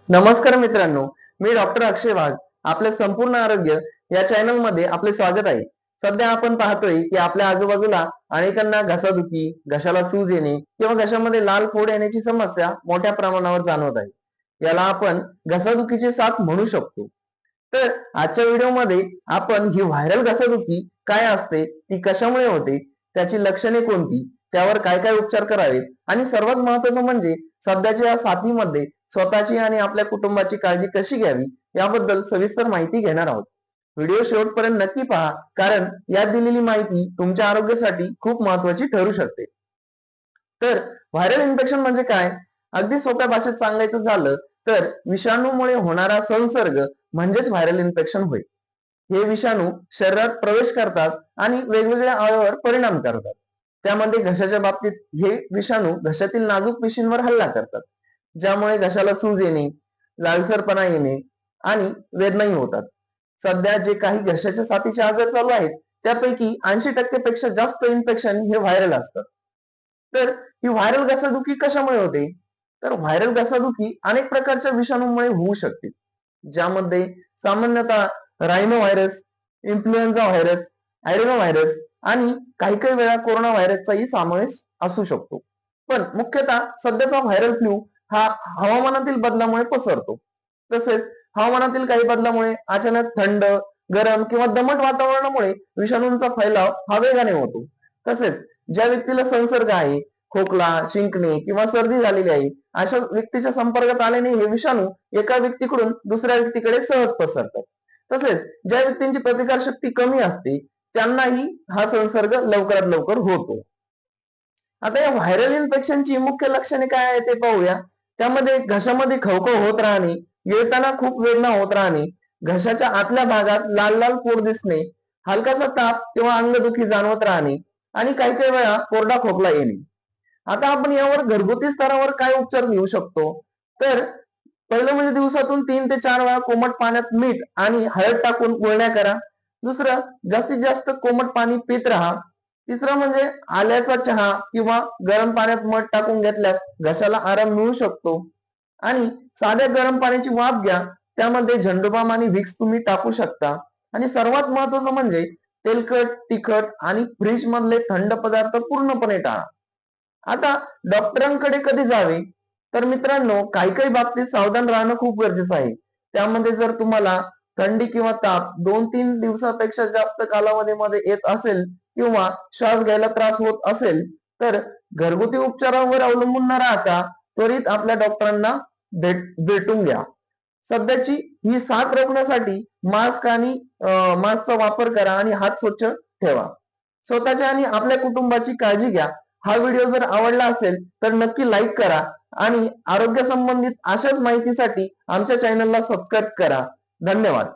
नमस्कार मित्रांनो, मी डॉक्टर अक्षय वाघ. आपले संपूर्ण आरोग्य या चॅनल मध्ये आपले स्वागत आहे. सध्या आपण पाहतोय की आपल्या आजूबाजूला अनेकांना घसादुखी, घशाला सूज येणे किंवा घशामध्ये लाल फोड येण्याची समस्या मोठ्या प्रमाणावर जाणवत आहे. याला आपण घसादुखीची साथ म्हणू शकतो. तर आजच्या व्हिडिओमध्ये आपण ही व्हायरल घसादुखी काय असते, ती कशामुळे होते, त्याची लक्षणे कोणती, त्यावर काय काय उपचार करावेत आणि सर्वात महत्त्वाचं म्हणजे सध्याच्या या साथीमध्ये स्वतःची आणि आपल्या कुटुंबाची काळजी कशी घ्यावी याबद्दल सविस्तर माहिती घेणार आहोत. व्हिडिओ शेवटपर्यंत नक्की पहा, कारण यात दिलेली माहिती तुमच्या आरोग्यासाठी खूप महत्त्वाची ठरू शकते. तर व्हायरल इन्फेक्शन म्हणजे काय? अगदी सोप्या भाषेत सांगायचं झालं तर विषाणूमुळे होणारा संसर्ग म्हणजेच व्हायरल इन्फेक्शन होय. हे विषाणू शरीरात प्रवेश करतात आणि वेगवेगळ्या अवयवावर परिणाम करतात. त्यामध्ये घशाच्या बाबतीत हे विषाणू घशातील नाजूक पेशींवर हल्ला करतात, ज्यामुळे घशाला सूज येणे, लालसरपणा येणे आणि वेदनाही होतात. सध्या जे काही घशाच्या साथीचे आजार चालू आहेत, त्यापैकी 80% पेक्षा जास्त इन्फेक्शन हे व्हायरल असतात. तर ही व्हायरल घसादुखी कशामुळे होते? तर व्हायरल घसादुखी अनेक प्रकारच्या विषाणूंमुळे होऊ शकते, ज्यामध्ये सामान्यतः रायनो व्हायरस, इन्फ्लुएन्झा व्हायरस, ॲडेनो व्हायरस आणि काही काही वेळा कोरोना व्हायरसचाही समावेश असू शकतो. पण मुख्यतः सध्याचा व्हायरल फ्लू हा हवामानातील बदलामुळे पसरतो. तसेच हवामानातील काही बदलामुळे अचानक थंड, गरम किंवा दमट वातावरणामुळे विषाणूंचा फैलाव हा वेगाने होतो. तसेच ज्या व्यक्तीला संसर्ग आहे, खोकला, शिंकणे किंवा सर्दी झालेली आहे, अशा व्यक्तीच्या संपर्कात आल्याने हे विषाणू एका व्यक्तीकडून दुसऱ्या व्यक्तीकडे सहज पसरतात. तसेच ज्या व्यक्तींची प्रतिकारशक्ती कमी असते, त्यांनाही हा संसर्ग लवकरात लवकर होतो. आता या व्हायरल इन्फेक्शनची मुख्य लक्षणे काय आहे ते पाहूया. त्यामध्ये घशामध्ये खवखव होत राहणे, गिळताना खूप वेदना होत राहणे, घशाच्या आतल्या भागात लाल लाल फोड दिसणे, हलकासा ताप किंवा अंगदुखी जाणवत राहणे आणि काही काही वेळा कोरडा खोकला येणे. आता आपण यावर घरगुती स्तरावर काय उपचार घेऊ शकतो? तर पहिलं म्हणजे दिवसातून 3 ते 4 वेळा कोमट पाण्यात मीठ आणि हळद टाकून गुळण्या करा. दुसरं, जास्तीत जास्त कोमट पाणी पित राहा. तिसरं म्हणजे आल्याचा चहा किंवा गरम पाण्यात मध टाकून घेतल्यास घशाला आराम मिळू शकतो. आणि साध्या गरम पाण्याची वाफ घ्या, त्यामध्ये झंडूबाम आणि व्हिक्स तुम्ही टाकू शकता. आणि सर्वात महत्वाचं म्हणजे तेलकट, तिखट आणि फ्रीज मधले थंड पदार्थ पूर्णपणे टाळा. आता डॉक्टरांकडे कधी जावे? तर मित्रांनो, काही काही बाबतीत सावधान राहणं खूप गरजेचं आहे. त्यामध्ये जर तुम्हाला थंडी किंवा ताप 2-3 दिवसापेक्षा जास्त कालावधीमध्ये येत असेल किंवा श्वास घ्यायला त्रास होत असेल, तर घरगुती उपचारांवर अवलंबून न राहता त्वरित आपल्या डॉक्टरांना भेटून घ्या. सध्याची ही साथ रोखण्यासाठी मास्कचा वापर करा आणि हात स्वच्छ ठेवा. स्वतःच्या आणि आपल्या कुटुंबाची काळजी घ्या. हा व्हिडिओ जर आवडला असेल तर नक्की लाईक करा आणि आरोग्य संबंधित अशाच माहितीसाठी आमच्या चॅनलला सबस्क्राईब करा. धन्यवाद.